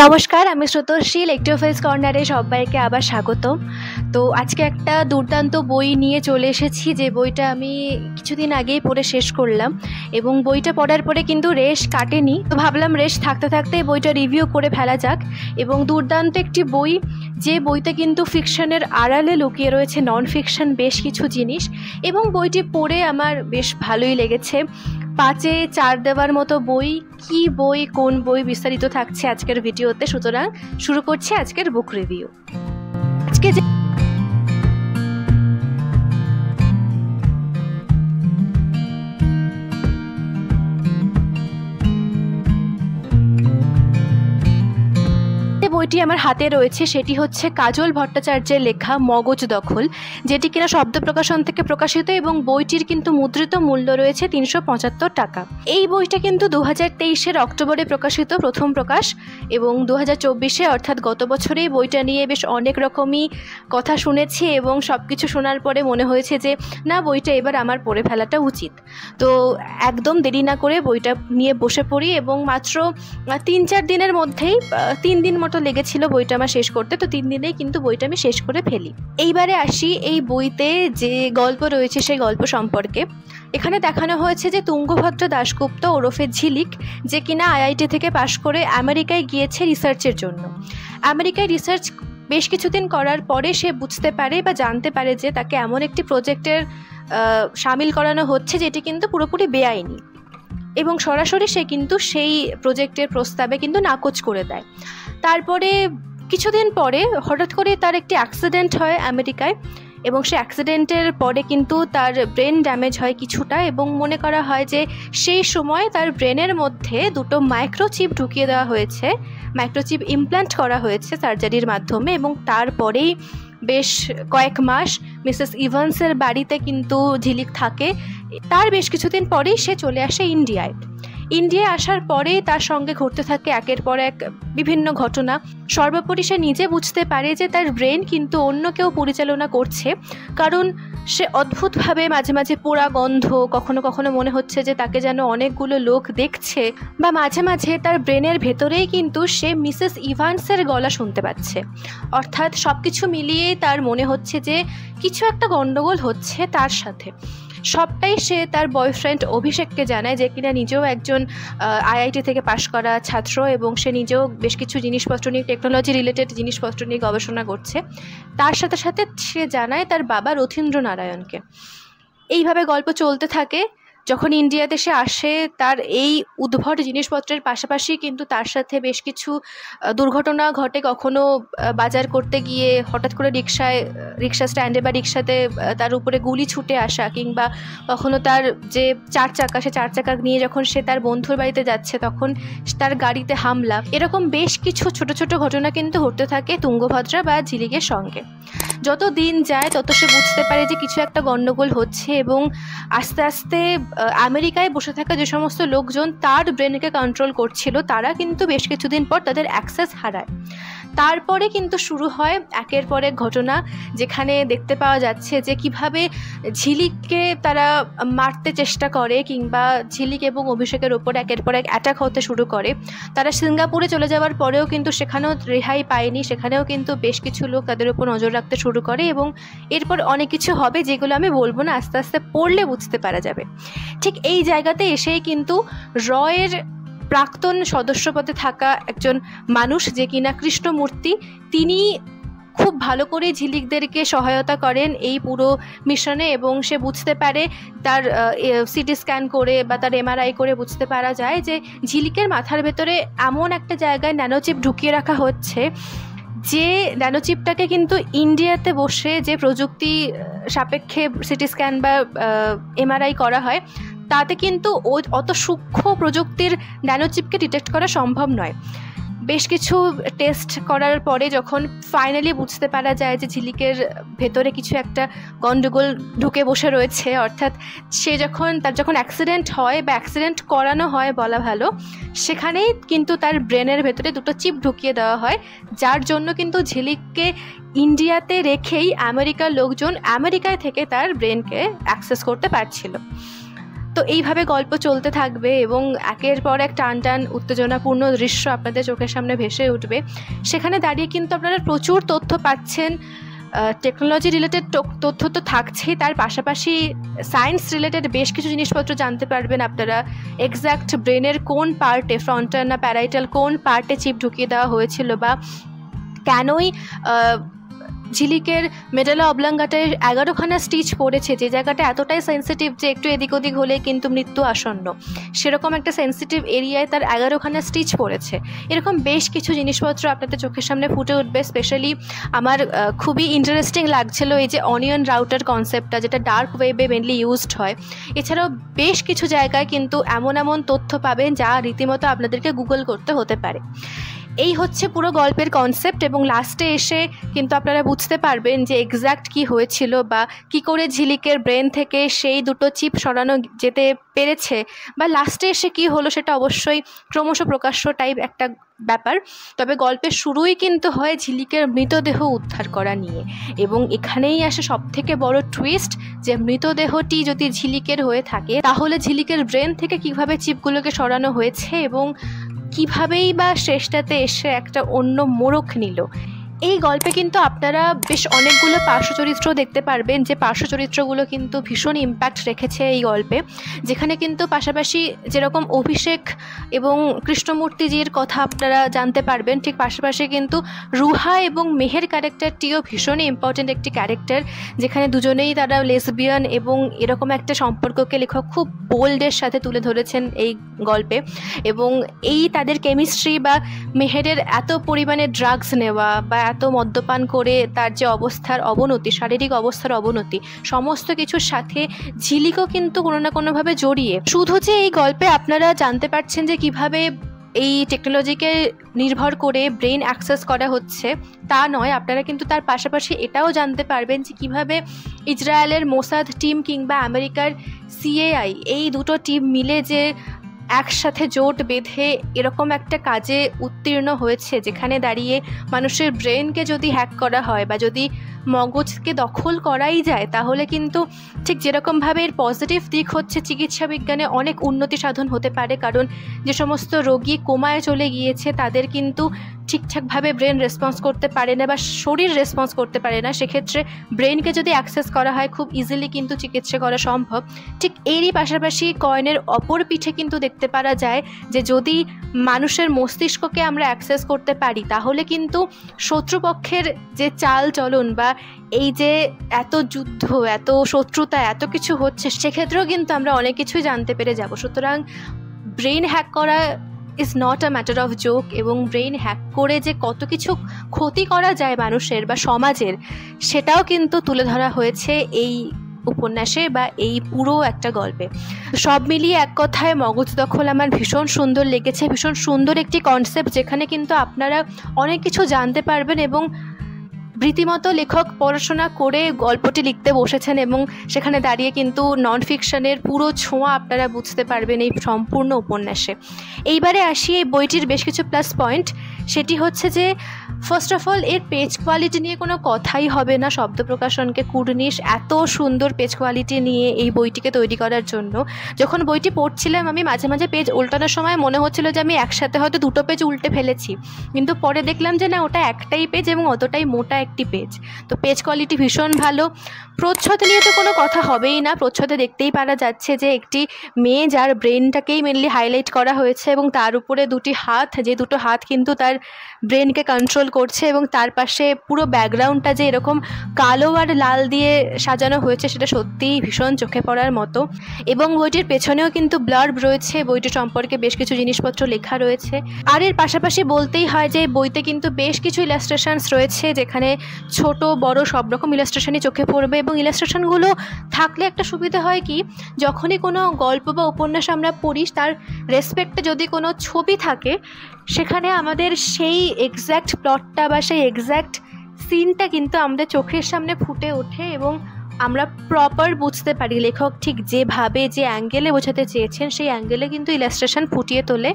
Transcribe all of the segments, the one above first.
নমস্কার, আমি শ্রুতশ্রী লেকটিওফেস কর্নারে সবাইকে আবার স্বাগতম। তো আজকে একটা দুর্দান্ত বই নিয়ে চলে এসেছি, যে বইটা আমি কিছুদিন আগেই পড়ে শেষ করলাম এবং বইটা পড়ার পরে কিন্তু রেশ কাটেনি। তো ভাবলাম রেশ থাকতে থাকতে বইটা রিভিউ করে ফেলা যাক। এবং দুর্দান্ত একটি বই, যে বইতে কিন্তু ফিকশনের আড়ালে লুকিয়ে রয়েছে নন ফিকশন বেশ কিছু জিনিস, এবং বইটি পড়ে আমার বেশ ভালোই লেগেছে। 5-এ 4 দেওয়ার মতো বই। কি বই, কোন বই, বিস্তারিত থাকছে আজকের ভিডিওতে। সুতরাং শুরু করছি আজকের বুক রিভিউ। আজকে যে বইটি আমার হাতে রয়েছে সেটি হচ্ছে কাজল ভট্টাচার্যের লেখা মগজ দখল, যেটি কিনা শব্দ প্রকাশন থেকে প্রকাশিত, এবং বইটির কিন্তু মুদ্রিত মূল্য রয়েছে 375 টাকা। এই বইটা কিন্তু 2023-এর অক্টোবরে প্রকাশিত, প্রথম প্রকাশ, এবং 2024-এ অর্থাৎ গত বছরেই বইটা নিয়ে বেশ অনেক রকমই কথা শুনেছি, এবং সব কিছু শোনার পরে মনে হয়েছে যে না, বইটা এবার আমার পড়ে ফেলাটা উচিত। তো একদম দেরি না করে বইটা নিয়ে বসে পড়ি, এবং মাত্র 3-4 দিনের মধ্যেই 3 দিন মতো লেগেছিল বইটা আমার শেষ করতে। তো 3 দিনেই কিন্তু বইটা আমি শেষ করে ফেলি। এইবারে আসি এই বইতে যে গল্প রয়েছে সেই গল্প সম্পর্কে। এখানে দেখানো হয়েছে যে তুঙ্গভদ্র দাশগুপ্ত ওরফে ঝিলিক, যে কিনা আইআইটি থেকে পাশ করে আমেরিকায় গিয়েছে রিসার্চের জন্য। আমেরিকায় রিসার্চ বেশ কিছুদিন করার পরে সে বুঝতে পারে বা জানতে পারে যে তাকে এমন একটি প্রজেক্টের সামিল করানো হচ্ছে যেটি কিন্তু পুরোপুরি বেআইনি, এবং সরাসরি সে কিন্তু সেই প্রজেক্টের প্রস্তাবে কিন্তু নাকচ করে দেয়। তারপরে কিছুদিন পরে হঠাৎ করে তার একটি অ্যাক্সিডেন্ট হয় আমেরিকায়, এবং সে অ্যাক্সিডেন্টের পরে কিন্তু তার ব্রেন ড্যামেজ হয় কিছুটা, এবং মনে করা হয় যে সেই সময় তার ব্রেনের মধ্যে 2টো মাইক্রোচিপ ঢুকিয়ে দেওয়া হয়েছে, মাইক্রোচিপ ইমপ্ল্যান্ট করা হয়েছে সার্জারির মাধ্যমে। এবং তারপরেই বেশ কয়েক মাস মিসেস ইভান্সের বাড়িতে কিন্তু ঝিলিক থাকে। তার বেশ কিছুদিন পরেই সে চলে আসে ইন্ডিয়ায় আসার পরেই তার সঙ্গে ঘটতে থাকে একের পর এক বিভিন্ন ঘটনা। সর্বোপরি সে নিজে বুঝতে পারে যে তার ব্রেন কিন্তু অন্য কেউ পরিচালনা করছে, কারণ সে অদ্ভুতভাবে মাঝে মাঝে পোড়া গন্ধ, কখনো কখনো মনে হচ্ছে যে তাকে যেন অনেকগুলো লোক দেখছে, বা মাঝে মাঝে তার ব্রেনের ভেতরেই কিন্তু সে মিসেস ইভান্সের গলা শুনতে পাচ্ছে। অর্থাৎ সব কিছু মিলিয়েই তার মনে হচ্ছে যে কিছু একটা গণ্ডগোল হচ্ছে তার সাথে। সবটাই সে তার বয়ফ্রেন্ড অভিষেককে জানায়, যে কিনা নিজেও একজন আইআইটি থেকে পাশ করা ছাত্র, এবং সে নিজেও বেশ কিছু জিনিসপত্র নিয়ে, টেকনোলজি রিলেটেড জিনিসপত্র নিয়ে গবেষণা করছে। তার সাথে সাথে সে জানায় তার বাবা রথীন্দ্র নারায়ণকে। এইভাবে গল্প চলতে থাকে। যখন ইন্ডিয়াতে সে আসে, তার এই উদ্ভট জিনিসপত্রের পাশাপাশি কিন্তু তার সাথে বেশ কিছু দুর্ঘটনা ঘটে। কখনো বাজার করতে গিয়ে হঠাৎ করে রিক্সা স্ট্যান্ডে বা রিক্সাতে তার উপরে গুলি ছুটে আসা, কিংবা কখনো তার যে 4 চাকা, সে 4 চাকা নিয়ে যখন সে তার বন্ধুর বাড়িতে যাচ্ছে তখন তার গাড়িতে হামলা। এরকম বেশ কিছু ছোট ছোট ঘটনা কিন্তু ঘটতে থাকে তুঙ্গভদ্রা বা ঝিলিকের সঙ্গে। যত দিন যায় তত সে বুঝতে পারে যে কিছু একটা গণ্ডগোল হচ্ছে, এবং আস্তে আস্তে আমেরিকায় বসে থাকা যে সমস্ত লোকজন তার ব্রেনকে কন্ট্রোল করছিল, তারা কিন্তু বেশ কিছুদিন পর তাদের অ্যাক্সেস হারায়। তারপরে কিন্তু শুরু হয় একের পর এক ঘটনা, যেখানে দেখতে পাওয়া যাচ্ছে যে কিভাবে ঝিলিককে তারা মারতে চেষ্টা করে, কিংবা ঝিলিক এবং অভিষেকের ওপর একের পর এক অ্যাটাক হতে শুরু করে। তারা সিঙ্গাপুরে চলে যাওয়ার পরেও কিন্তু সেখানেও রেহাই পায়নি, সেখানেও কিন্তু বেশ কিছু লোক তাদের উপর নজর রাখতে শুরু করে, এবং এরপর অনেক কিছু হবে যেগুলো আমি বলবো না, আস্তে আস্তে পড়লে বুঝতে পারা যাবে। ঠিক এই জায়গাতে এসেই কিন্তু রয়ের প্রাক্তন সদস্যপদে থাকা একজন মানুষ, যে কিনা কৃষ্ণমূর্তি, তিনি খুব ভালো করে ঝিলিকদেরকে সহায়তা করেন এই পুরো মিশনে, এবং সে বুঝতে পারে, তার সিটি স্ক্যান করে বা তার এমআরআই করে বুঝতে পারা যায় যে ঝিলিকের মাথার ভেতরে এমন একটা জায়গায় ন্যানোচিপ ঢুকিয়ে রাখা হচ্ছে, যে ন্যানোচিপটাকে কিন্তু ইন্ডিয়াতে বসে যে প্রযুক্তি সাপেক্ষে সিটি স্ক্যান বা এমআরআই করা হয়, তাতে কিন্তু অত সূক্ষ্ম প্রযুক্তির ন্যানোচিপকে ডিটেক্ট করা সম্ভব নয়। বেশ কিছু টেস্ট করার পরে যখন ফাইনালি বুঝতে পারা যায় যে ঝিলিকের ভেতরে কিছু একটা গণ্ডগোল ঢুকে বসে রয়েছে, অর্থাৎ তার যখন অ্যাক্সিডেন্ট হয় বা অ্যাক্সিডেন্ট করানো হয় বলা ভালো, সেখানেই কিন্তু তার ব্রেনের ভেতরে 2টো চিপ ঢুকিয়ে দেওয়া হয়, যার জন্য কিন্তু ঝিলিককে ইন্ডিয়াতে রেখেই আমেরিকার লোকজন আমেরিকায় থেকে তার ব্রেনকে অ্যাক্সেস করতে পারছিল। তো এইভাবে গল্প চলতে থাকবে এবং একের পর এক টান টান উত্তেজনাপূর্ণ দৃশ্য আপনাদের চোখের সামনে ভেসে উঠবে। সেখানে দাঁড়িয়ে কিন্তু আপনারা প্রচুর তথ্য পাচ্ছেন। টেকনোলজি রিলেটেড তথ্য তো থাকছেই, তার পাশাপাশি সায়েন্স রিলেটেড বেশ কিছু জিনিসপত্র জানতে পারবেন আপনারা। এক্স্যাক্ট ব্রেনের কোন পার্টে, ফ্রন্টাল না প্যারাইটাল, কোন পার্টে চিপ ঢুকিয়ে দেওয়া হয়েছিল, বা কেনই ঝিলিকের মেডালা অবলাঙ্গাটায় 11খানা স্টিচ পড়েছে, যে জায়গাটা এতটাই সেন্সিটিভ যে একটু এদিক ওদিক হলেই কিন্তু মৃত্যু আসন্ন, সেরকম একটা সেন্সিটিভ এরিয়ায় তার 11খানা স্টিচ পড়েছে। এরকম বেশ কিছু জিনিসপত্র আপনাদের চোখের সামনে ফুটে উঠবে। স্পেশালি আমার খুবই ইন্টারেস্টিং লাগছিল এই যে অনিয়ন রাউটার কনসেপ্টটা, যেটা ডার্ক ওয়েবে মেনলি ইউজড হয়। এছাড়াও বেশ কিছু জায়গায় কিন্তু এমন এমন তথ্য পাবেন যা রীতিমতো আপনাদেরকে গুগল করতে হতে পারে। এই হচ্ছে পুরো গল্পের কনসেপ্ট, এবং লাস্টে এসে কিন্তু আপনারা বুঝতে পারবেন যে এক্স্যাক্ট কী হয়েছিল বা কী করে ঝিলিকের ব্রেন থেকে সেই দুটো চিপ সরানো যেতে পেরেছে, বা লাস্টে এসে কী হলো সেটা অবশ্যই ক্রমশ প্রকাশ্য টাইপ একটা ব্যাপার। তবে গল্পের শুরুই কিন্তু হয় ঝিলিকের মৃতদেহ উদ্ধার করা নিয়ে, এবং এখানেই আসে সবথেকে বড় টুইস্ট যে মৃতদেহটি যদি ঝিলিকের হয়ে থাকে তাহলে ঝিলিকের ব্রেন থেকে কীভাবে চিপগুলোকে সরানো হয়েছে এবং কীভাবেই বা শেষটাতে এসে একটা অন্য মোড়ক নিল। এই গল্পে কিন্তু আপনারা বেশ অনেকগুলো পার্শ্ব চরিত্র দেখতে পারবেন, যে পার্শ্ব চরিত্রগুলো কিন্তু ভীষণ ইম্প্যাক্ট রেখেছে এই গল্পে। যেখানে কিন্তু পাশাপাশি যেরকম অভিষেক এবং কৃষ্ণমূর্তিজির কথা আপনারা জানতে পারবেন, ঠিক পাশাপাশি কিন্তু রুহা এবং মেহের ক্যারেক্টারটিও ভীষণই ইম্পর্টেন্ট একটি ক্যারেক্টার, যেখানে দুজনেই তারা লেসবিয়ান, এবং এরকম একটা সম্পর্ককে লেখক খুব বোল্ডের সাথে তুলে ধরেছেন এই গল্পে। এবং এই তাদের কেমিস্ট্রি বা মেহেরের এত পরিমাণে ড্রাগস নেওয়া বা এত মদ্যপান করে তার যে অবস্থার অবনতি, শারীরিক অবস্থার অবনতি, সমস্ত কিছুর সাথে ঝিলিকও কিন্তু কোনো না কোনোভাবে জড়িয়ে। শুধু যে এই গল্পে আপনারা জানতে পারছেন যে কিভাবে এই টেকনোলজিকে নির্ভর করে ব্রেন অ্যাক্সেস করা হচ্ছে তা নয়, আপনারা কিন্তু তার পাশাপাশি এটাও জানতে পারবেন যে কীভাবে ইসরায়েলের মোসাদ টিম কিংবা আমেরিকার সিএআই, এই দুটো টিম মিলে যে একসাথে জোট বেঁধে এরকম একটা কাজে উত্তীর্ণ হয়েছে, যেখানে দাঁড়িয়ে মানুষের ব্রেনকে যদি হ্যাক করা হয় বা যদি মগজকে দখল করাই যায়, তাহলে কিন্তু ঠিক যেরকমভাবে এর পজিটিভ দিক হচ্ছে চিকিৎসা বিজ্ঞানে অনেক উন্নতি সাধন হতে পারে। কারণ যে সমস্ত রোগী কোমায় চলে গিয়েছে তাদের কিন্তু ঠিকঠাকভাবে ব্রেন রেসপন্স করতে পারে না বা শরীর রেসপন্স করতে পারে না, সেক্ষেত্রে ব্রেনকে যদি অ্যাক্সেস করা হয় খুব ইজিলি কিন্তু চিকিৎসা করা সম্ভব। ঠিক এরই পাশাপাশি কয়েনের অপর পিঠে কিন্তু দেখতে পারা যায় যে যদি মানুষের মস্তিষ্ককে আমরা অ্যাক্সেস করতে পারি তাহলে কিন্তু শত্রুপক্ষের যে চাল চলন বা এই যে এত যুদ্ধ, এত শত্রুতা, এত কিছু হচ্ছে, সেক্ষেত্রেও কিন্তু আমরা অনেক কিছুই জানতে পেরে যাব। সুতরাং ব্রেন হ্যাক করা is not a matter of joke, এবং ব্রেন হ্যাক করে যে কত কিছু ক্ষতি করা যায় মানুষের বা সমাজের, সেটাও কিন্তু তুলে ধরা হয়েছে এই উপন্যাসে বা এই পুরো একটা গল্পে। সব মিলিয়ে এক কথায় মগজ দখল আমার ভীষণ সুন্দর লেগেছে, ভীষণ সুন্দর একটি কনসেপ্ট, যেখানে কিন্তু আপনারা অনেক কিছু জানতে পারবেন এবং রীতিমতো লেখক পড়াশোনা করে গল্পটি লিখতে বসেছেন, এবং সেখানে দাঁড়িয়ে কিন্তু নন ফিকশনের পুরো ছোঁয়া আপনারা বুঝতে পারবেন এই সম্পূর্ণ উপন্যাসে। এইবারে আসি এই বইটির বেশ কিছু প্লাস পয়েন্ট। সেটি হচ্ছে যে ফার্স্ট অফ অল এর পেজ কোয়ালিটি নিয়ে কোনো কথাই হবে না। শব্দ প্রকাশনকে কুর্নিশ এত সুন্দর পেজ কোয়ালিটি নিয়ে এই বইটিকে তৈরি করার জন্য। যখন বইটি পড়ছিলাম আমি মাঝে মাঝে পেজ উল্টানোর সময় মনে হচ্ছিল যে আমি একসাথে হয়তো দুটো পেজ উল্টে ফেলেছি, কিন্তু পরে দেখলাম যে না, ওটা একটাই পেজ এবং অতটাই মোটা একটি পেজ। তো পেজ কোয়ালিটি ভীষণ ভালো। প্রচ্ছদ নিয়ে তো কোনো কথা হবেই না। প্রচ্ছদে দেখতেই পারা যাচ্ছে যে একটি মেয়ে যার ব্রেনটাকেই মেনলি হাইলাইট করা হয়েছে, এবং তার উপরে দুটি হাত, যে দুটো হাত কিন্তু তার ব্রেনকে কন্ট্রোল করছে, এবং তার পাশে পুরো ব্যাকগ্রাউন্ডটা যে এরকম কালো আর লাল দিয়ে সাজানো হয়েছে সেটা সত্যিই ভীষণ চোখে পড়ার মতো। এবং বইটির পেছনেও কিন্তু ব্লার্ব রয়েছে, বইটি সম্পর্কে বেশ কিছু জিনিসপত্র লেখা রয়েছে। আর এর পাশাপাশি বলতেই হয় যে বইতে কিন্তু বেশ কিছু ইলাস্ট্রেশনস রয়েছে, যেখানে ছোট বড় সব রকম ইলাস্ট্রেশনই চোখে পড়বে। এবং ইলাস্ট্রেশনগুলো থাকলে একটা সুবিধা হয় কি, যখনই কোনো গল্প বা উপন্যাস আমরা পড়ি তার রেসপেক্টে যদি কোনো ছবি থাকে, সেখানে আমাদের সেই এক্স্যাক্ট প্লটটা বা সেই এক্স্যাক্ট সিনটা কিন্তু আমাদের চোখের সামনে ফুটে ওঠে, এবং আমরা প্রপার বুঝতে পারি লেখক ঠিক যেভাবে যে অ্যাঙ্গেলে বোঝাতে চেয়েছেন সেই অ্যাঙ্গেলে কিন্তু ইলাস্ট্রেশন ফুটিয়ে তোলে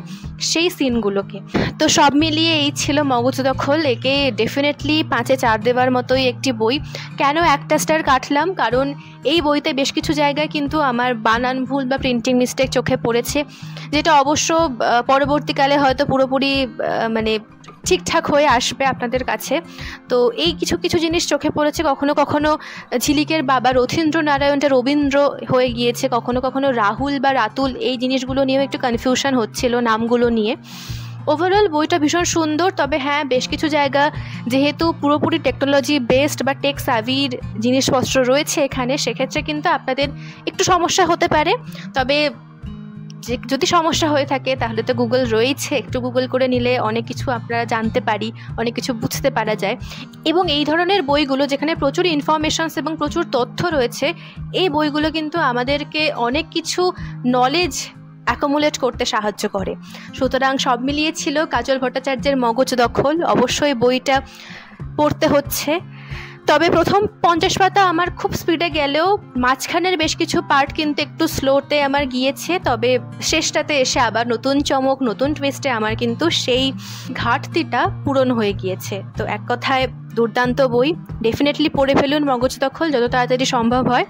সেই সিনগুলোকে। তো সব মিলিয়ে এই ছিল মগজ দখল। একে ডেফিনেটলি 5-এ 4 দেওয়ার মতোই একটি বই। কেন একটা স্টার কাটলাম, কারণ এই বইতে বেশ কিছু জায়গায় কিন্তু আমার বানান ভুল বা প্রিন্টিং মিস্টেক চোখে পড়েছে, যেটা অবশ্য পরবর্তীকালে হয়তো পুরোপুরি মানে ঠিকঠাক হয়ে আসবে আপনাদের কাছে। তো এই কিছু কিছু জিনিস চোখে পড়েছে, কখনো কখনো ঝিলিকের বাবা রথীন্দ্র নারায়ণটা রবীন্দ্র হয়ে গিয়েছে, কখনো কখনো রাহুল বা রাতুল, এই জিনিসগুলো নিয়েও একটু কনফিউশন হচ্ছিল নামগুলো নিয়ে। ওভারঅল বইটা ভীষণ সুন্দর, তবে হ্যাঁ বেশ কিছু জায়গা যেহেতু পুরোপুরি টেকনোলজি বেসড বা টেক সাভির জিনিসপত্র রয়েছে এখানে, সেক্ষেত্রে কিন্তু আপনাদের একটু সমস্যা হতে পারে। তবে যদি সমস্যা হয়ে থাকে তাহলে তো গুগল রয়েছে, একটু গুগল করে নিলে অনেক কিছু আপনারা জানতে পারি, অনেক কিছু বুঝতে পারা যায়। এবং এই ধরনের বইগুলো যেখানে প্রচুর ইনফরমেশনস এবং প্রচুর তথ্য রয়েছে, এই বইগুলো কিন্তু আমাদেরকে অনেক কিছু নলেজ অ্যাকুমুলেট করতে সাহায্য করে। সুতরাং সব মিলিয়ে ছিল কাজল ভট্টাচার্যের মগজ দখল। অবশ্যই বইটা পড়তে হচ্ছে, তবে প্রথম 50 পাতা আমার খুব স্পিডে গেলেও মাঝখানের বেশ কিছু পার্ট কিন্তু একটু স্লোতে আমার গিয়েছে, তবে শেষটাতে এসে আবার নতুন চমক নতুন টুইস্টে আমার কিন্তু সেই ঘাটতিটা পূরণ হয়ে গিয়েছে। তো এক কথায় দুর্দান্ত বই, ডেফিনেটলি পড়ে ফেলুন মগজ দখল যত তাড়াতাড়ি সম্ভব হয়।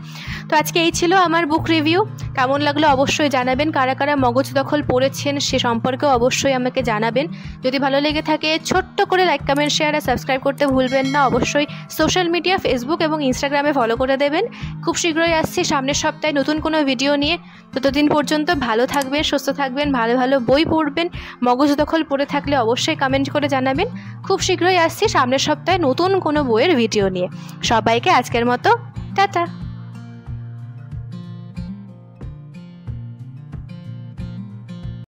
তো আজকে এই ছিল আমার বুক রিভিউ। কেমন লাগলো অবশ্যই জানাবেন, কারা কারা মগজ দখল পড়েছেন সে সম্পর্কেও অবশ্যই আমাকে জানাবেন। যদি ভালো লেগে থাকে ছোট্ট করে লাইক কমেন্ট শেয়ার আর সাবস্ক্রাইব করতে ভুলবেন না। অবশ্যই সোশ্যাল মিডিয়া ফেসবুক এবং ইনস্টাগ্রামে ফলো করে দেবেন। খুব শীঘ্রই আসছি সামনের সপ্তাহে নতুন কোনো ভিডিও নিয়ে। ততদিন পর্যন্ত ভালো থাকবেন, সুস্থ থাকবেন, ভালো ভালো বই পড়বেন। মগজ দখল পড়ে থাকলে অবশ্যই কমেন্ট করে জানাবেন। খুব শীঘ্রই আসছি সামনের সপ্তাহে নতুন কোনো বইয়ের ভিডিও নিয়ে। সবাইকে আজকের মতো টাটা।